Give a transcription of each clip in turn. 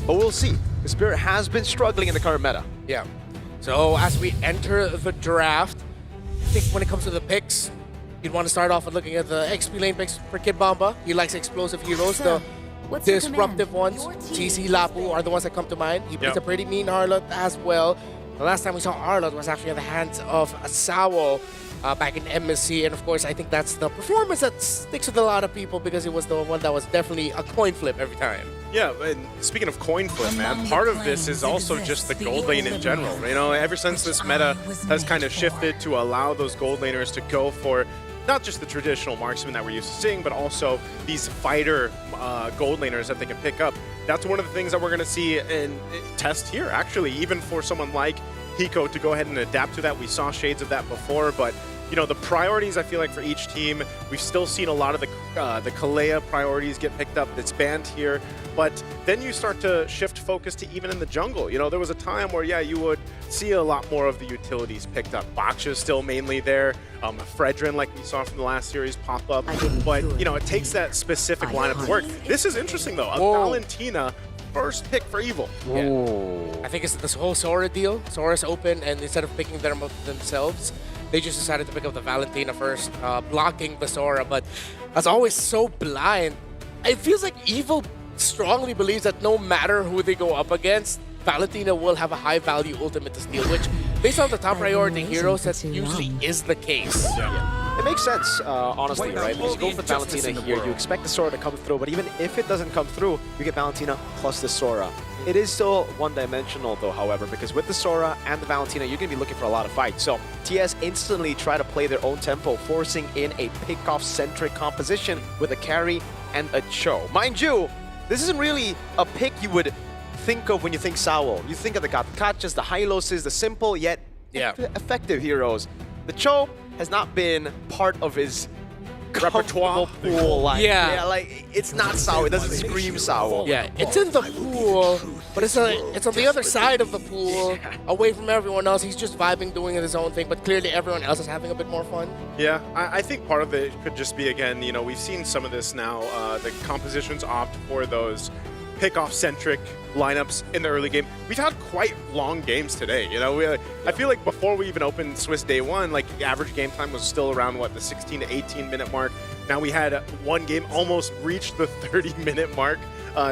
but we'll see. The Spirit has been struggling in the current meta. Yeah. So as we enter the draft, I think when it comes to the picks, you'd want to start off with looking at the XP lane picks for Kid Bomba. He likes explosive heroes, the disruptive ones. TC Lapu are the ones that come to mind. He plays a pretty mean Harlot as well. The last time we saw Harlot was actually at the hands of Sawo back in MSC, and of course I think that's the performance that sticks with a lot of people because it was the one that was definitely a coin flip every time. Yeah, and speaking of coin flip, man, part of this is also just the gold lane in general. You know, ever since this meta has kind of shifted to allow those gold laners to go for not just the traditional marksman that we're used to seeing, but also these fighter gold laners that they can pick up. That's one of the things that we're going to see in test here, actually, even for someone like Hiko to go ahead and adapt to that. We saw shades of that before, but you know, the priorities I feel like for each team, we've still seen a lot of the Kalea priorities get picked up. It's banned here, but then you start to shift focus to even in the jungle. You know, there was a time where, yeah, you would see a lot more of the utilities picked up. Baksha's still mainly there. Fredrin, like we saw from the last series, pop up. But, you know, it takes that specific lineup to work. This is interesting, though. A Valentina first pick for Evil. Yeah. I think it's this whole Sora deal. Sora's open, and instead of picking them up themselves, they just decided to pick up the Valentina first, blocking the Sora. But as always, so blind. It feels like Evil strongly believes that no matter who they go up against, Valentina will have a high-value ultimate to steal, which, based on the top priority heroes, that usually is the case. It makes sense, honestly, right? Because you go for Valentina here, you expect the Sora to come through, but even if it doesn't come through, you get Valentina plus the Sora. It is still one-dimensional, though, however, because with the Sora and the Valentina, you're going to be looking for a lot of fights. So TS instantly try to play their own tempo, forcing in a pick-off-centric composition with a carry and a Cho. Mind you, this isn't really a pick you would think of when you think Sawo. You think of the Gatkachas, the Hyloses, the simple yet effective heroes. The Cho has not been part of his repertoire pool. Like, like it's not Sawo. It doesn't scream Sawo. Yeah, it's in the pool, but it's on the other side of the pool, away from everyone else. He's just vibing, doing his own thing, but clearly everyone else is having a bit more fun. Yeah, I think part of it could just be, again, you know, we've seen some of this now. The compositions opt for those pick-off-centric lineups in the early game. We've had quite long games today, you know. I feel like before we even opened Swiss Day 1, like, the average game time was still around, what, the 16 to 18-minute mark. Now we had one game almost reach the 30-minute mark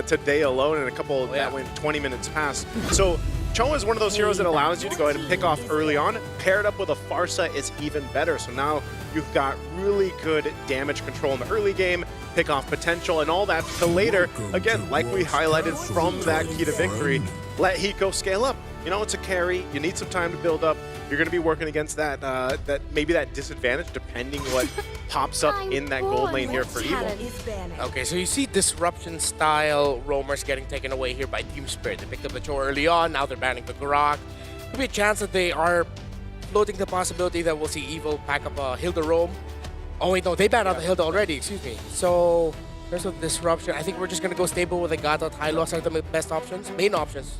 today alone, and a couple that went 20 minutes past. So Cho is one of those heroes that allows you to go ahead and pick off early on. Paired up with a Farsa is even better. So now you've got really good damage control in the early game, pick off potential, and all that to later, again, like we highlighted from that key to victory, let Hiko scale up. You know, it's a carry. You need some time to build up. You're going to be working against that, maybe that disadvantage, depending what pops up in that gold lane here for Evil. Okay, so you see disruption-style roamers getting taken away here by Team Spirit. They picked up the Cho early on, now they're banning the Grok. Could be a chance that they are floating the possibility that we'll see Evil pack up a Hilda roam. Oh wait, no, they banned out the Hilda already, excuse me. So, there's a disruption. I think we're just going to go stable with the Gata. Hylos are the best options, main options.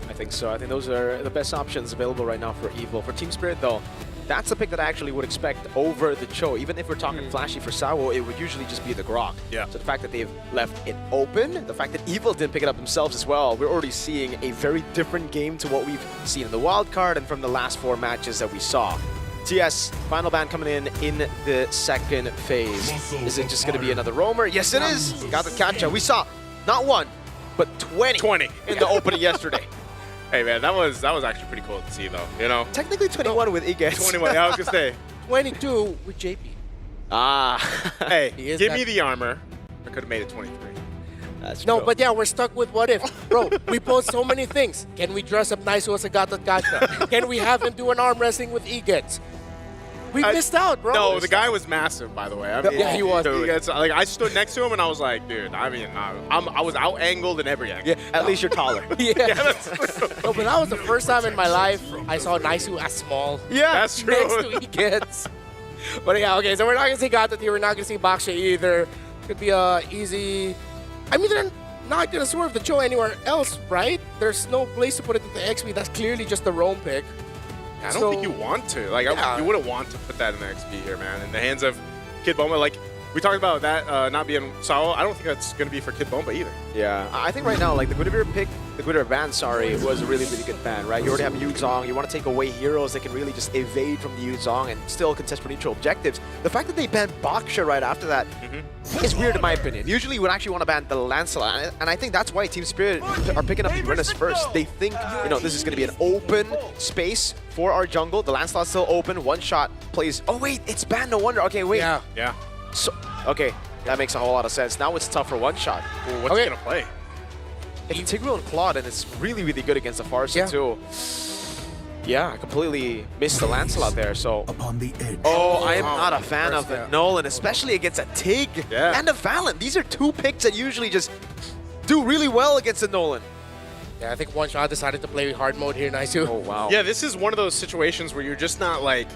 I think so. I think those are the best options available right now for Evil. For Team Spirit, though, that's the pick that I actually would expect over the Cho. Even if we're talking flashy for Sawo, it would usually just be the Grok. Yeah. So the fact that they've left it open, the fact that Evil didn't pick it up themselves as well, we're already seeing a very different game to what we've seen in the Wildcard and from the last 4 matches that we saw. TS, final ban coming in the second phase. Is it just going to be another roamer? Yes, it is. Got the Gatkatcha. We saw not 1, but 20 in the opening yesterday. Hey man, that was actually pretty cool to see, though. You know, technically 21 with Igets. 21. Yeah, I was gonna say 22 with JP. Hey, give me the armor. I could have made it 23. That's no, true. but yeah, we're stuck with what if. Bro, we post so many things. Can we dress up nice with a Gatkatcha? Can we have him do an arm wrestling with Igets? We missed out, bro. No, the guy was massive, by the way. I mean, yeah, he was. Like, I stood next to him and I was like, dude, I mean, I was out angled in every angle. Yeah, at least you're taller. Yeah, that's true. No, but that was the first time in my life I saw Naisu as small. Yeah, that's true. Next to Igets. But yeah, okay, so we're not going to see Gata here. We're not going to see Baksha either. Could be a easy... I mean, they're not going to swerve the Cho anywhere else, right? There's no place to put it in the XP. That's clearly just the roam pick. I don't think you want to. Like, you wouldn't want to put that in the XP here, man. In the hands of Kid Bomba, like, We talked about that not being Sao. I don't think that's going to be for Kid Bomba either. Yeah, I think right now, like the Guinevere pick, the Guinevere ban, sorry, was a really, really good ban, right? You already have Yuzong. You want to take away heroes that can really just evade from the Yuzong and still contest for neutral objectives. The fact that they banned Baksha right after that is weird in my opinion. Usually you would actually want to ban the Lancelot, and I think that's why Team Spirit are picking up Uranus first. They think, you know, this is going to be an open space for our jungle. The Lancelot's still open. One shot plays. Oh wait, it's banned. No wonder. Okay, wait. Yeah. So, okay, that makes a whole lot of sense. Now it's tough for one shot. Ooh, what's he gonna play? It's Tigreal and Claude, and it's really, really good against the Farsa too. Yeah, I completely missed the Lancelot there, so... Upon the edge. Oh, I am not a fan of the Nolan, especially against a Tig and a Valen. These are two picks that usually just do really well against the Nolan. Yeah, I think One Shot decided to play hard mode here, Naisu. Oh, wow. Yeah, this is one of those situations where you're just not like...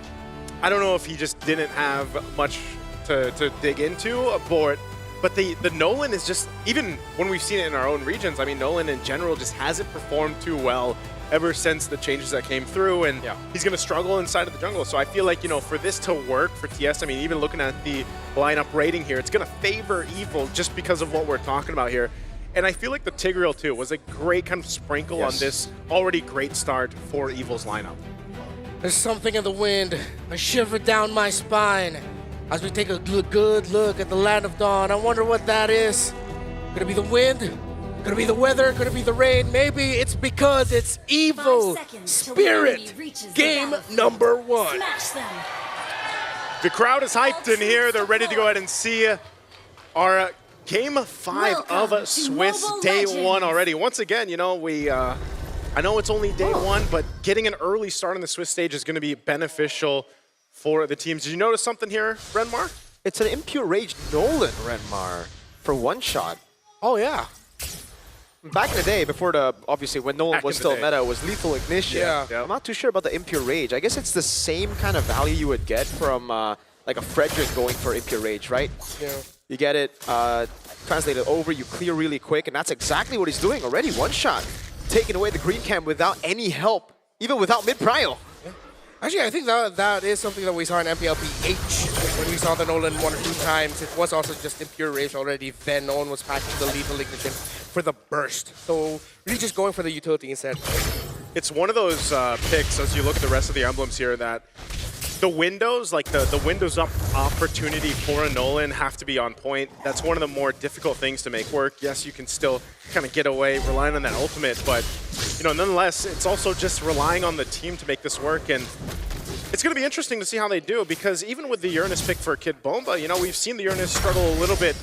I don't know if he just didn't have much to dig into aboard. But the Nolan is just, even when we've seen it in our own regions, I mean, Nolan in general just hasn't performed too well ever since the changes that came through, and he's going to struggle inside of the jungle. So I feel like, you know, for this to work for TS, I mean, even looking at the lineup rating here, it's going to favor Evil just because of what we're talking about here. And I feel like the Tigreal, too, was a great kind of sprinkle on this already great start for Evil's lineup. There's something in the wind, a shiver down my spine. As we take a good look at the land of dawn, I wonder what that is. Could it be the wind? Could it be the weather? Could it be the rain? Maybe it's because it's Evil Spirit. Game number 1. The crowd is hyped in here. They're ready to go ahead and see our Game 5 of Swiss Day 1 already. Once again, you know, I know it's only day 1, but getting an early start on the Swiss stage is going to be beneficial for the teams. Did you notice something here, Renmar? It's an Impure Rage Nolan, Renmar, for one shot. Oh, yeah. Back in the day, before obviously when Nolan was still meta, it was Lethal Ignition. Yeah. I'm not too sure about the Impure Rage. I guess it's the same kind of value you would get from like a Frederick going for Impure Rage, right? Yeah. You get it, translate it over, you clear really quick, and that's exactly what he's doing already. One shot, taking away the green cam without any help, even without mid-prio. Actually, I think that is something that we saw in MPLP-H when we saw the Nolan 1 or 2 times. It was also just Impure Rage already. Then Nolan was packing the Lethal Ignition for the burst. So really just going for the utility instead. It's one of those picks, as you look at the rest of the emblems here, that the windows, like the windows up opportunity for a Nolan have to be on point. That's one of the more difficult things to make work. Yes, you can still kind of get away relying on that ultimate, but you know, nonetheless, it's also just relying on the team to make this work. And it's going to be interesting to see how they do, because even with the Uranus pick for Kid Bomba, you know, we've seen the Uranus struggle a little bit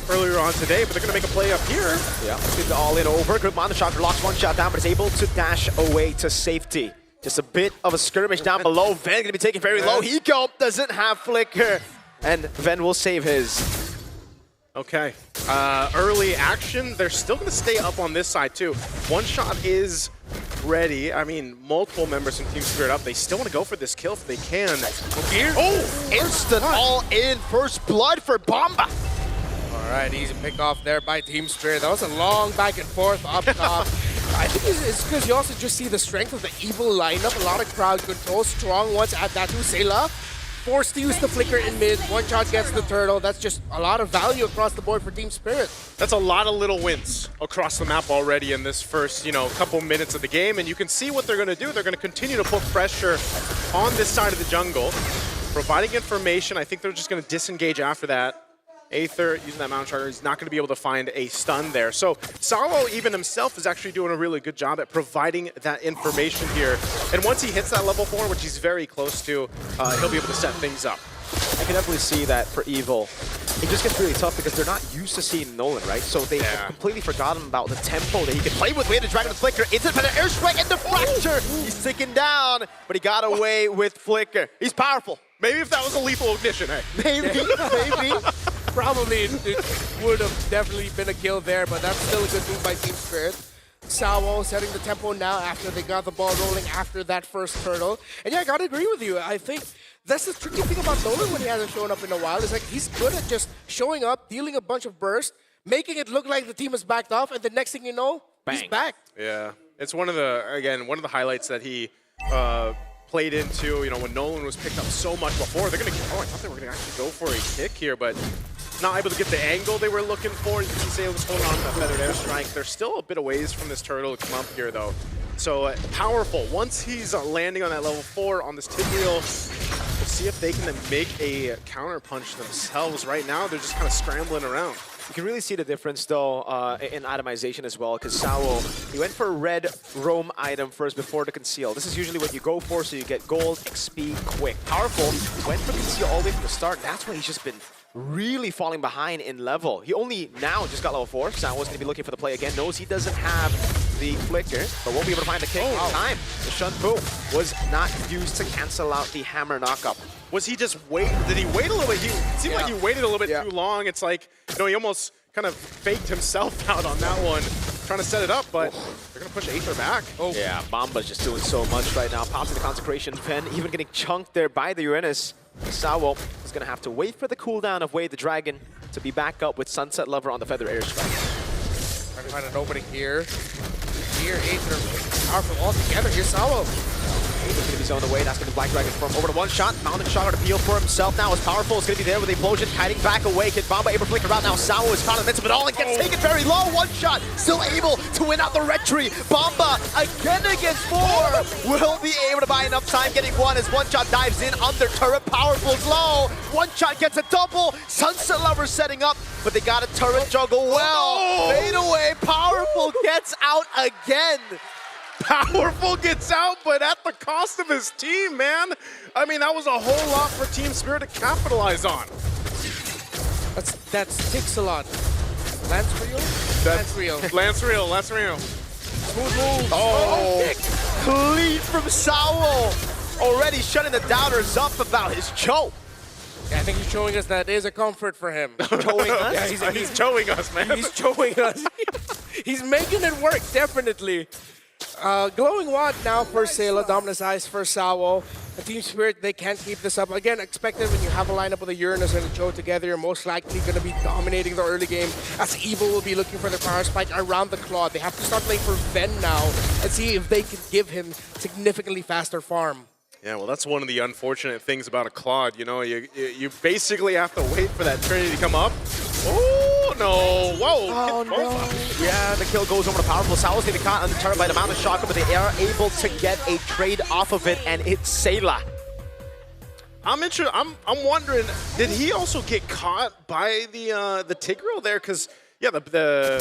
earlier on today, but they're going to make a play up here. Yeah, get the all-in over. Good Mana shot, locks one shot down, but is able to dash away to safety. Just a bit of a skirmish down below. Ven going to be taken very low. Hiko doesn't have Flicker, and Ven will save his. Okay, early action. They're still going to stay up on this side too. One shot is ready. I mean, multiple members from Team Spirit up. They still want to go for this kill if they can. Oh, instant all-in first blood for Bomba. All right, easy pick off there by Team Spirit. That was a long back and forth up top. I think it's because you also just see the strength of the Evil lineup. A lot of crowd control, strong ones at that too. Sayla forced to use the flicker in mid. One shot gets the turtle. That's just a lot of value across the board for Team Spirit. That's a lot of little wins across the map already in this first, you know, couple minutes of the game. And you can see what they're going to do. They're going to continue to put pressure on this side of the jungle, providing information. I think they're just going to disengage after that. Aether, using that Mount Charger, he's not going to be able to find a stun there. So Sao even himself is actually doing a really good job at providing that information here. And once he hits that level 4, which he's very close to, he'll be able to set things up. I can definitely see that for Evil. It just gets really tough because they're not used to seeing Nolan, right? So they have completely forgotten about the tempo that he can play with. The Dragon Flicker, instant for the airstrike and the fracture. He's ticking down, but he got away with Flicker. He's powerful. Maybe if that was a lethal ignition, hey. Maybe. Probably it would have definitely been a kill there, but that's still a good move by Team Spirit. Sao setting the tempo now after they got the ball rolling after that first turtle. And yeah, I gotta agree with you. I think that's the tricky thing about Nolan when he hasn't shown up in a while. Is like he's good at just showing up, dealing a bunch of bursts, making it look like the team is backed off, and the next thing you know, he's back. Yeah, it's one of the highlights that he played into, you know, when Nolan was picked up so much before. They're going to, I thought they were going to actually go for a kick here, but not able to get the angle they were looking for. He's able to hold on to that feathered airstrike. They're still a bit a ways from this turtle to come up here, though. So powerful. Once he's landing on that level 4 on this tip reel, we'll see if they can then make a counter punch themselves. Right now, they're just kind of scrambling around. You can really see the difference, though, in itemization as well, because Sao, he went for a red roam item first before the conceal. This is usually what you go for, so you get gold, XP, quick. Powerful, went for conceal all the way from the start. That's why he's just been really falling behind in level. He only now just got level 4. Sao was going to be looking for the play again. Knows he doesn't have the flicker, but won't be able to find the kick in time. The Shun Fu was not used to cancel out the hammer knockup. Was he just wait? Did he wait a little bit? He seemed like he waited a little bit too long. It's like, you know, he almost kind of faked himself out on that one, trying to set it up, but they're going to push Aether back. Oh. Yeah, Bomba's just doing so much right now. Pops in the Consecration Pen, even getting chunked there by the Uranus. Sao is going to have to wait for the cooldown of Wade the Dragon to be back up with Sunset Lover on the Feather Airstrike. Trying to find an opening here. Here, Aether powerful all together. Here's Sao. Aether's going to be zoned away. That's going to be Black Dragon from over to one shot. Mountain shot to peel for himself now. As powerful is going to be there with the Implosion, kiting back away. Kid Bomba able to flicker out now. Sao is caught in the midst of it all and gets taken very low. One shot, still able to win out the retry. Bomba again against 4. Will be able to buy enough time getting one as One Shot dives in under turret. Powerful's low. One Shot gets a double. Sunset Lover setting up, but they got a turret juggle well. Fade away. Powerful gets out again. Powerful gets out, but at the cost of his team, man. I mean, that was a whole lot for Team Spirit to capitalize on. That's Tixalon. Lance Real? Lance Real. Lance Real, Lance Real. Smooth move. Oh, clean from Sao. Already shutting the doubters up about his choke. Yeah, I think he's showing us that is a comfort for him. Showing us? Yeah, he's showing us, man. He's showing us. He's making it work, definitely. Glowing Wand now for Sailor, Dominus Eyes for Sao. The Team Spirit, they can't keep this up. Again, expected when you have a lineup with a Uranus and a Cho together, you're most likely going to be dominating the early game, as Evil will be looking for their power spike around the Claw. They have to start playing for Ven now and see if they can give him significantly faster farm. Yeah, well, that's one of the unfortunate things about a Claude. You know, you basically have to wait for that Trinity to come up. Oh, no. Whoa. Oh, no. Yeah, the kill goes over to Powerful. Sao's getting caught on the turret by the Mountain Shocker, but they are able to get a trade off of it, and it's Sayla. I'm interested. I'm wondering, did he also get caught by the Tigreal there? Because, yeah, the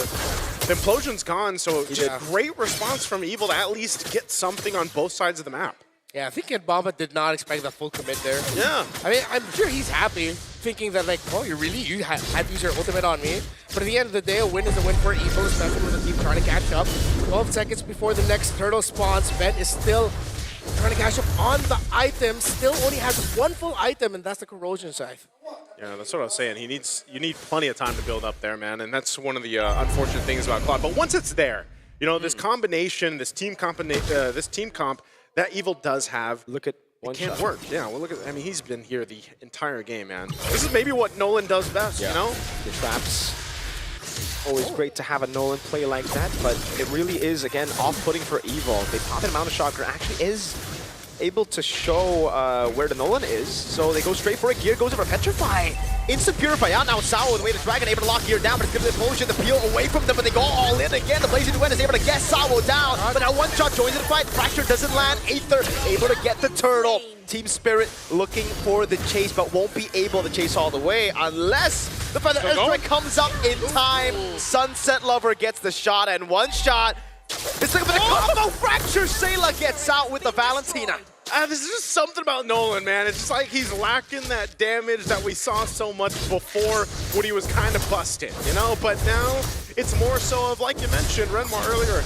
Implosion's gone, so just great response from Evil to at least get something on both sides of the map. Yeah, I think Bomba did not expect the full commit there. Yeah. I mean, I'm sure he's happy, thinking that, like, oh, you had to use your ultimate on me. But at the end of the day, a win is a win for Evil, especially with the team trying to catch up. 12 seconds before the next turtle spawns. Ven is still trying to catch up on the item. Still only has one full item, and that's the Corrosion Scythe. Yeah, that's what I was saying. You need plenty of time to build up there, man. And that's one of the unfortunate things about Claude. But once it's there, you know, this combination, this team comp, that Evil does have. Look at One Shot. Shot. Work. Yeah, well, look at. I mean, he's been here the entire game, man. This is maybe what Nolan does best. You know, the traps. Always great to have a Nolan play like that, but it really is again off-putting for Evil. They pop in Mountain Shocker. Actually, is able to show where the Nolan is, so they go straight for it. Gear goes over Petrify. Instant Purify out now. Sao with the way to Dragon able to lock Gear down, but it's going to be Implosion to peel away from them, but they go all in again. The Blazing Duet is able to get Sao down, but now One Shot joins in the fight. Fracture doesn't land. Aether able to get the turtle. Team Spirit looking for the chase, but won't be able to chase all the way unless the Feather Airstrike comes up in time. Sunset Lover gets the shot, and One Shot. It's like a bit of combo fracture. Sayla gets out with the Valentina. There's just something about Nolan, man. It's just like he's lacking that damage that we saw so much before when he was kind of busted, you know? But now it's more so of, like you mentioned, Renmar earlier,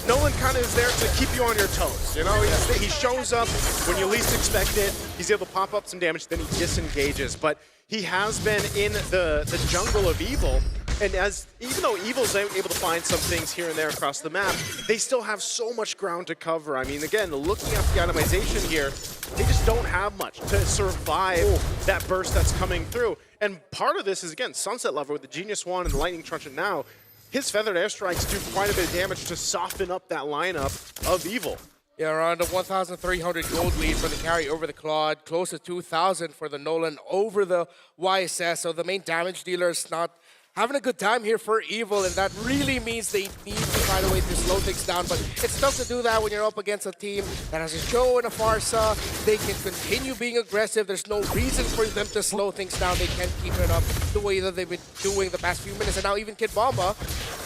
Nolan kind of is there to keep you on your toes, you know? He shows up when you least expect it. He's able to pop up some damage, then he disengages. But he has been in the jungle of Evil. And even though Evil's able to find some things here and there across the map, they still have so much ground to cover. I mean, again, looking at the itemization here, they just don't have much to survive that burst that's coming through. And part of this is, again, Sunset Lover with the Genius Wand and the Lightning Truncheon now. His Feathered Airstrikes do quite a bit of damage to soften up that lineup of Evil. Yeah, around a 1,300 gold lead for the carry over the Claude, close to 2,000 for the Nolan over the YSS. So the main damage dealer is not having a good time here for Evil, and that really means they need to find a way to slow things down. But it's tough to do that when you're up against a team that has a show and a Farsa. They can continue being aggressive. There's no reason for them to slow things down. They can't keep it up the way that they've been doing the past few minutes. And now even Kid Bomba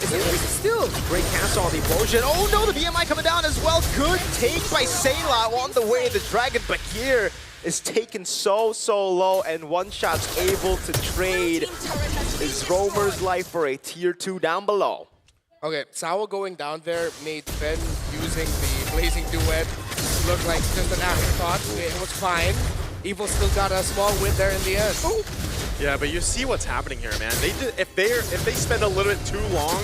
is in still. Great cancel on the implosion. Oh no, the BMI coming down as well. Good take by Sayla on the way. The Dragon Bakir is taken so low, and One Shot's able to trade his Roamer's life for a tier 2 down below. Okay, Sawa going down there made Ben using the Blazing Duet look like just an afterthought. It was fine. Evil still got a small win there in the end. Ooh. Yeah, but you see what's happening here, man. If they spend a little bit too long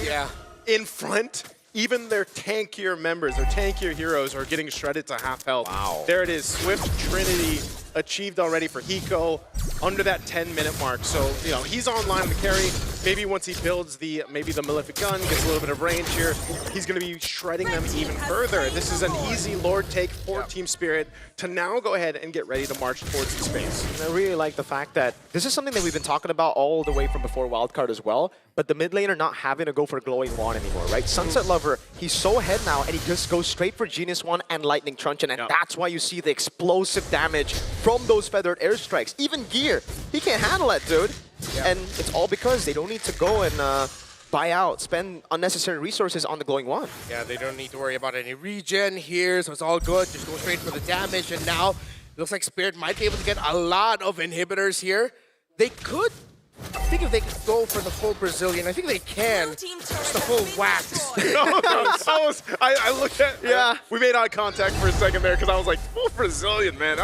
in front, even their tankier members, their tankier heroes are getting shredded to half health. Wow. There it is, Swift Trinity achieved already for Hiko under that 10-minute mark. So, you know, he's online on the carry. Maybe once he builds maybe the Malefic Gun, gets a little bit of range here, he's going to be shredding them even further. This is an easy Lord take for Team Spirit to now go ahead and get ready to march towards the space. And I really like the fact that this is something that we've been talking about all the way from before Wildcard as well, but the mid laner not having to go for Glowing Wand anymore, right? Sunset Lover, he's so ahead now, and he just goes straight for Genius Wand and Lightning Truncheon, and that's why you see the explosive damage from those feathered airstrikes. Even Gear, he can't handle that, dude. And it's all because they don't need to go and buy out, spend unnecessary resources on the Glowing Wand. Yeah, they don't need to worry about any regen here, so it's all good. Just go straight for the damage, and now it looks like Spirit might be able to get a lot of inhibitors here. They could, I think if they could go for the full Brazilian, I think they can. Just the full wax. I looked at, we made eye contact for a second there because I was like, full Brazilian, man.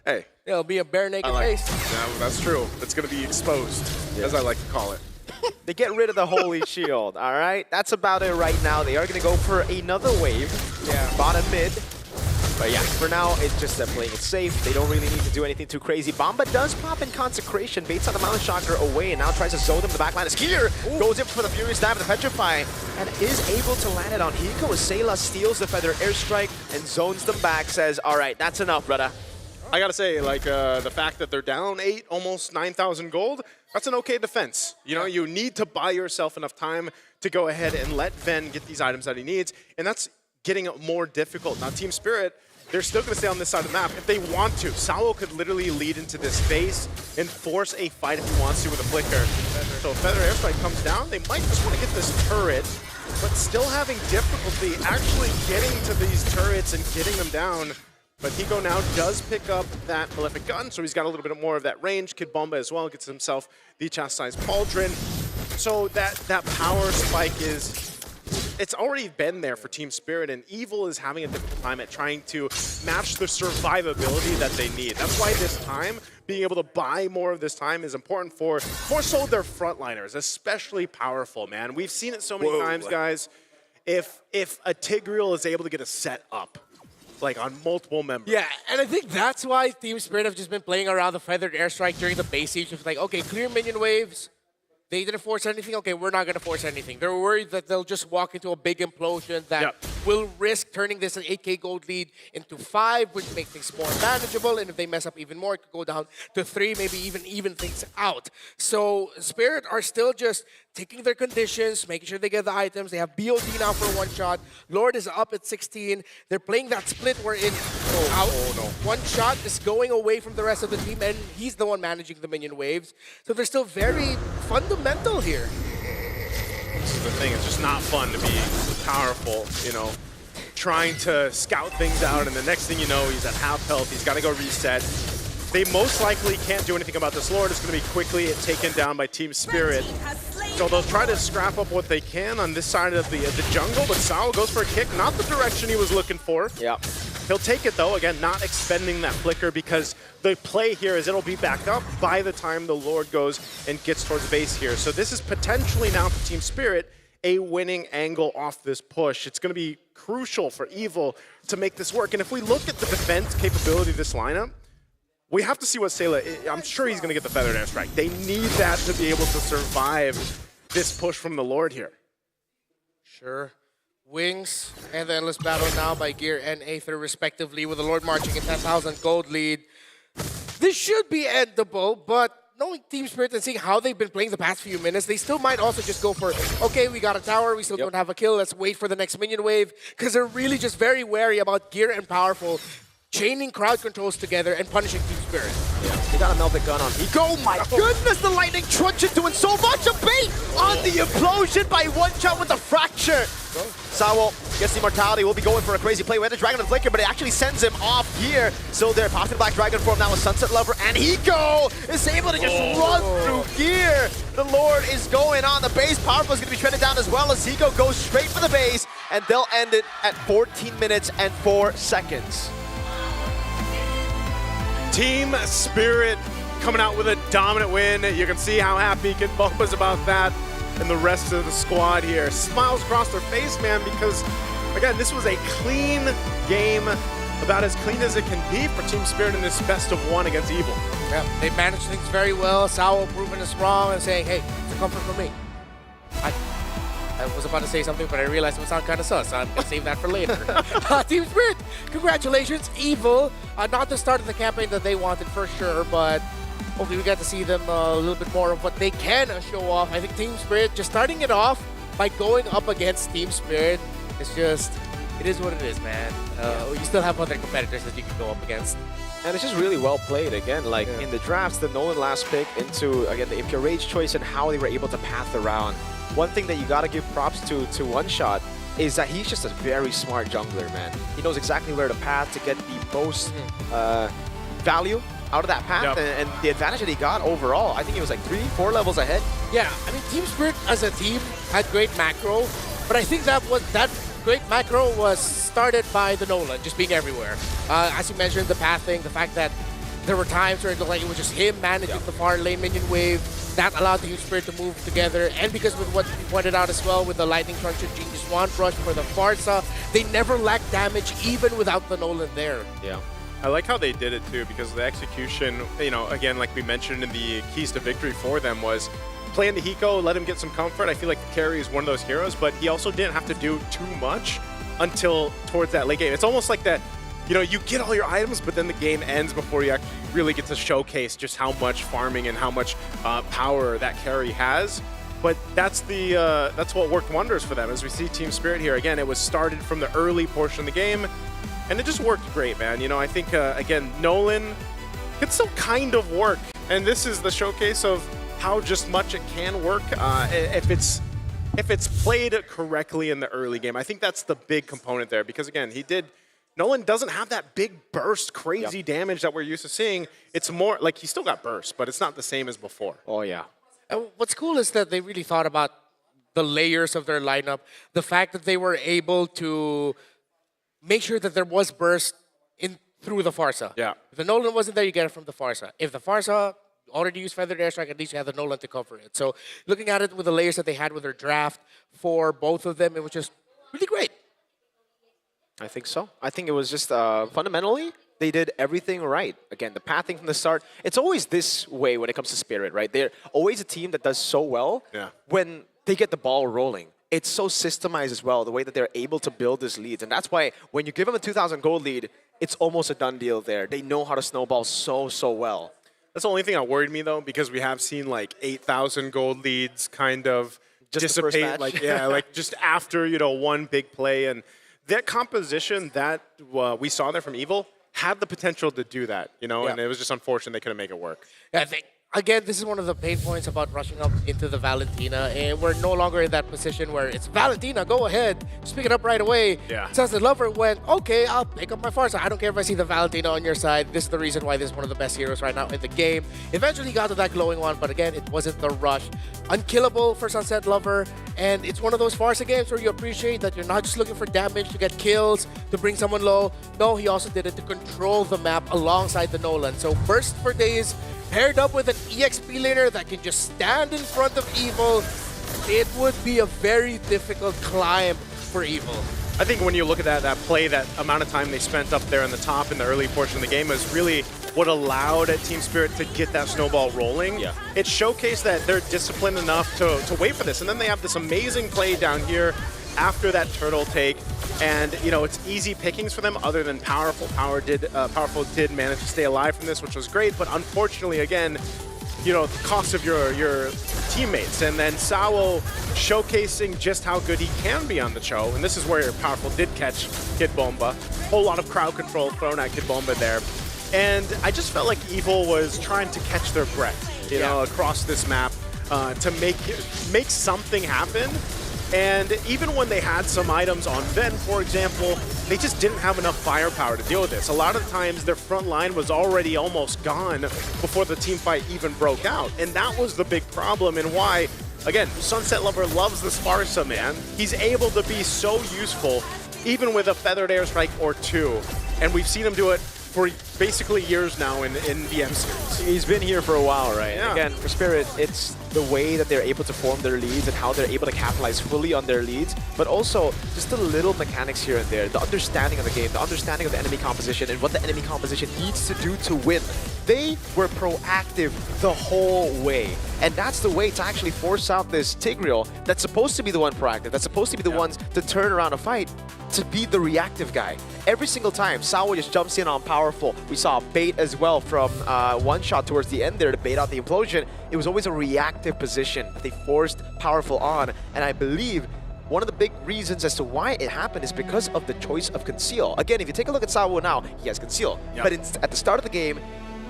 Hey. It'll be a bare naked face. Yeah, that's true. It's going to be exposed, as I like to call it. They get rid of the Holy Shield, all right? That's about it right now. They are going to go for another wave. Bottom mid. But yeah, for now, it's just them playing it safe. They don't really need to do anything too crazy. Bomba does pop in Consecration, baits on the Mountain Shocker away, and now tries to zone them to the backline. Skier goes in for the Furious Dive and the Petrify, and is able to land it on Hiko as Sayla steals the Feather Airstrike and zones them back, says, all right, that's enough, brother. I gotta say, like, the fact that they're down 8, almost 9,000 gold, that's an okay defense. You know, you need to buy yourself enough time to go ahead and let Ven get these items that he needs, and that's getting more difficult. Now, Team Spirit, they're still gonna stay on this side of the map if they want to. Sao could literally lead into this base and force a fight if he wants to with a flicker. So if Feather Airstrike comes down, they might just want to get this turret, but still having difficulty actually getting to these turrets and getting them down. But Hiko now does pick up that Malefic Gun, so he's got a little bit more of that range. Kid Bomba as well gets himself the Chastised Pauldron. So that power spike it's already been there for Team Spirit, and Evil is having a difficult time at trying to match the survivability that they need. That's why this time, being able to buy more of this time is important for more so their frontliners, especially powerful, man. We've seen it so many times, guys. If a Tigreal is able to get a set up, like on multiple members. Yeah, and I think that's why Team Spirit have just been playing around the Feathered Airstrike during the base siege. It's like, okay, clear minion waves. They didn't force anything. Okay, we're not going to force anything. They're worried that they'll just walk into a big implosion that will risk turning this an 8k gold lead into 5, which makes things more manageable. And if they mess up even more, it could go down to 3, maybe even things out. So Spirit are still just taking their conditions, making sure they get the items. They have BOD now for one shot. Lord is up at 16. They're playing that split where in out. One shot is going away from the rest of the team, and he's the one managing the minion waves. So they're still very fundamental here. This is the thing, it's just not fun to be powerful, you know, trying to scout things out, and the next thing you know, he's at half health, he's got to go reset. They most likely can't do anything about this Lord. It's going to be quickly taken down by Team Spirit. So they'll try to scrap up what they can on this side of the jungle, but Sao goes for a kick, not the direction he was looking for. Yeah. He'll take it though, again, not expending that flicker because the play here is it'll be back up by the time the Lord goes and gets towards base here. So this is potentially now for Team Spirit a winning angle off this push. It's going to be crucial for Evil to make this work. And if we look at the defense capability of this lineup, we have to see what Sayla, I'm sure he's going to get the Feathered Airstrike. They need that to be able to survive this push from the Lord here. Sure. Wings and the Endless Battle now by Gear and Aether respectively, with the Lord marching a 10,000 gold lead. This should be endable, but knowing Team Spirit and seeing how they've been playing the past few minutes, they still might also just go for, okay, we got a tower, we still don't have a kill, let's wait for the next minion wave, because they're really just very wary about Gear and Powerful chaining crowd controls together and punishing Team Spirit. Yeah, he got a melted gun on Eco. Oh my goodness, the lightning truncheon doing so much. A bait on the implosion by one shot with the fracture. Sawo gets the immortality. Will be going for a crazy play. We had the dragon and flicker, but it actually sends him off here. So they're popping the black dragon form now with Sunset Lover, and Eco is able to just run through Gear. The Lord is going on the base. Powerful is going to be shredded down as well as Eco goes straight for the base, and they'll end it at 14 minutes and 4 seconds. Team Spirit coming out with a dominant win. You can see how happy Kid Bumba's about that, and the rest of the squad here. Smiles across their face, man, because, again, this was a clean game, about as clean as it can be for Team Spirit in this best of one against Evil. Yeah, they managed things very well. Sawo proving us wrong and saying, hey, it's a comfort for me. I was about to say something, but I realized it would sound kind of sus. I'm going to save that for later. Team Spirit, congratulations. Evil, not the start of the campaign that they wanted for sure, but hopefully we got to see them a little bit more of what they can show off. I think Team Spirit, just starting it off by going up against Team Spirit, it's just, it is what it is, man. You still have other competitors that you can go up against. And it's just really well played. Again, like in the drafts, the Nolan last pick into, again, the Impure Rage choice and how they were able to path around. One thing that you gotta give props to One Shot is that he's just a very smart jungler, man. He knows exactly where to path to get the most value out of that path, and the advantage that he got overall, I think he was like 3-4 levels ahead. Yeah, I mean, Team Spirit as a team had great macro, but I think that great macro was started by the Nolan just being everywhere. As you mentioned, the pathing, the fact that there were times where it looked like it was just him managing the far lane minion wave. That allowed the Team Spirit to move together, and because with what you pointed out as well, with the Lightning Truncheon Genius Wand Rush for the Farsa, they never lacked damage even without the Nolan there. Yeah. I like how they did it too, because the execution, you know, again, like we mentioned in the keys to victory for them, was playing the Hiko, let him get some comfort. I feel like the carry is one of those heroes, but he also didn't have to do too much until towards that late game. It's almost like that, you know, you get all your items, but then the game ends before you actually really get to showcase just how much farming and how much power that carry has. But that's what worked wonders for them. As we see Team Spirit here, again, it was started from the early portion of the game, and it just worked great, man. You know, I think, again, Nolan can still kind of work, and this is the showcase of how just much it can work if it's played correctly in the early game. I think that's the big component there, because, again, Nolan doesn't have that big burst, crazy damage that we're used to seeing. It's more like he still got burst, but it's not the same as before. Oh, yeah. And what's cool is that they really thought about the layers of their lineup, the fact that they were able to make sure that there was burst through the Farsa. Yeah. If the Nolan wasn't there, you get it from the Farsa. If the Farsa already used Feathered Airstrike, at least you have the Nolan to cover it. So looking at it with the layers that they had with their draft for both of them, it was just really great. I think so. I think it was just fundamentally, they did everything right. Again, the pathing from the start. It's always this way when it comes to Spirit, right? They're always a team that does so well when they get the ball rolling. It's so systemized as well, the way that they're able to build these leads. And that's why when you give them a 2,000 gold lead, it's almost a done deal there. They know how to snowball so well. That's the only thing that worried me, though, because we have seen like 8,000 gold leads kind of just dissipate. Like, like just after, you know, one big play. And that composition that we saw there from Evil had the potential to do that, you know, and it was just unfortunate they couldn't make it work. I think, again, this is one of the pain points about rushing up into the Valentina, and we're no longer in that position where it's Valentina, go ahead, just pick it up right away. Yeah. Since the Lover went, okay, I'll pick up my Farsa. I don't care if I see the Valentina on your side. This is the reason why this is one of the best heroes right now in the game. Eventually got to that glowing one, but again, it wasn't the rush. Unkillable for Sunset Lover, and it's one of those Farsa games where you appreciate that you're not just looking for damage to get kills, to bring someone low. No, he also did it to control the map alongside the Nolan. So Burst for days, paired up with an EXP laner that can just stand in front of Evil, it would be a very difficult climb for Evil. I think when you look at that play, that amount of time they spent up there in the top in the early portion of the game was really what allowed Team Spirit to get that snowball rolling. Yeah. It showcased that they're disciplined enough to wait for this. And then they have this amazing play down here after that turtle take. And, you know, it's easy pickings for them other than Powerful. Powerful did manage to stay alive from this, which was great. But unfortunately, again, you know, the cost of your teammates. And then Sawo showcasing just how good he can be on the Cho. And this is where Powerful did catch Kid Bomba. Whole lot of crowd control thrown at Kid Bomba there. And I just felt like Evil was trying to catch their breath, you know, across this map to make something happen. And even when they had some items on Ven, for example, they just didn't have enough firepower to deal with this. A lot of times their front line was already almost gone before the team fight even broke out. And that was the big problem and why, again, Sunset Lover loves the Sparsa, man. He's able to be so useful, even with a feathered airstrike or two. And we've seen him do it for basically years now in VM series. He's been here for a while, right? Yeah. Again, for Spirit, it's the way that they're able to form their leads and how they're able to capitalize fully on their leads, but also just the little mechanics here and there, the understanding of the game, the understanding of the enemy composition and what the enemy composition needs to do to win. They were proactive the whole way. And that's the way to actually force out this Tigreal that's supposed to be the one proactive, that's supposed to be the ones to turn around a fight, to be the reactive guy. Every single time, Sawo just jumps in on Powerful. We saw bait as well from one shot towards the end there to bait out the implosion. It was always a reactive position that they forced Powerful on. And I believe one of the big reasons as to why it happened is because of the choice of Conceal. Again, if you take a look at Sawo now, he has Conceal. Yep. But at the start of the game,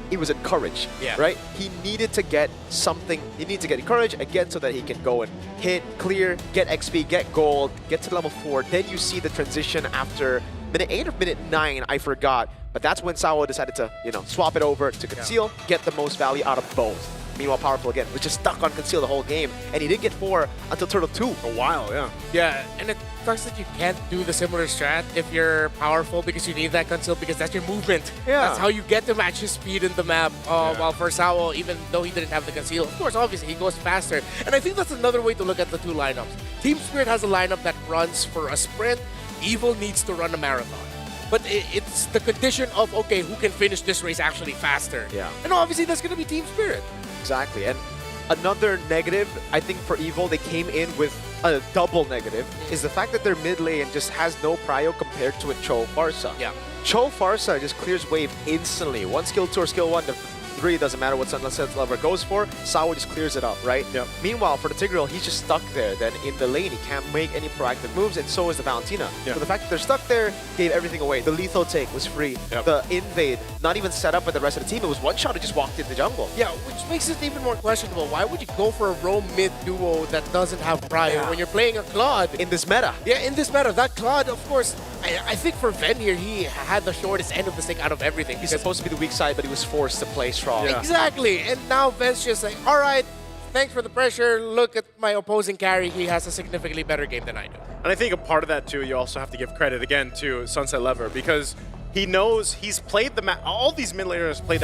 it was encourage, right? He needed to get something, he needed to get encourage again so that he can go and hit, clear, get XP, get gold, get to level 4. Then you see the transition after minute 8 or minute 9, I forgot. But that's when Sawo decided to, you know, swap it over to Conceal, get the most value out of both. Meanwhile, Powerful again was just stuck on Conceal the whole game, and he didn't get 4 until Turtle 2. A while, yeah. Yeah, and it sucks that you can't do the similar strat if you're Powerful because you need that Conceal because that's your movement. Yeah. That's how you get to match his speed in the map. While for Sawo, even though he didn't have the Conceal, of course, obviously, he goes faster. And I think that's another way to look at the two lineups. Team Spirit has a lineup that runs for a sprint. Evil needs to run a marathon. But it's the condition of, okay, who can finish this race actually faster? Yeah. And obviously, that's going to be Team Spirit. Exactly. And another negative, I think for Evil, they came in with a double negative, is the fact that their mid lane just has no prio compared to a Cho Farsa. Yeah. Cho Farsa just clears wave instantly. One skill 2 or skill 1 to 3, doesn't matter what Sunset Lover goes for, Sawo just clears it up, right? Yep. Meanwhile, for the Tigreal, he's just stuck there. Then in the lane, he can't make any proactive moves, and so is the Valentina. Yep. So the fact that they're stuck there gave everything away. The lethal take was free. Yep. The invade, not even set up with the rest of the team. It was one shot who just walked in the jungle. Yeah, which makes it even more questionable. Why would you go for a roam mid duo that doesn't have Prio when you're playing a Claude? In this meta. Yeah, in this meta, that Claude, of course, I think for Ven here, he had the shortest end of the stick out of everything. He's supposed to be the weak side, but he was forced to play strong. Yeah. Exactly, and now Ven's just like, all right, thanks for the pressure. Look at my opposing carry. He has a significantly better game than I do. And I think a part of that, too, you also have to give credit, again, to Sunset Lover because he knows he's played the map. All these mid laners played that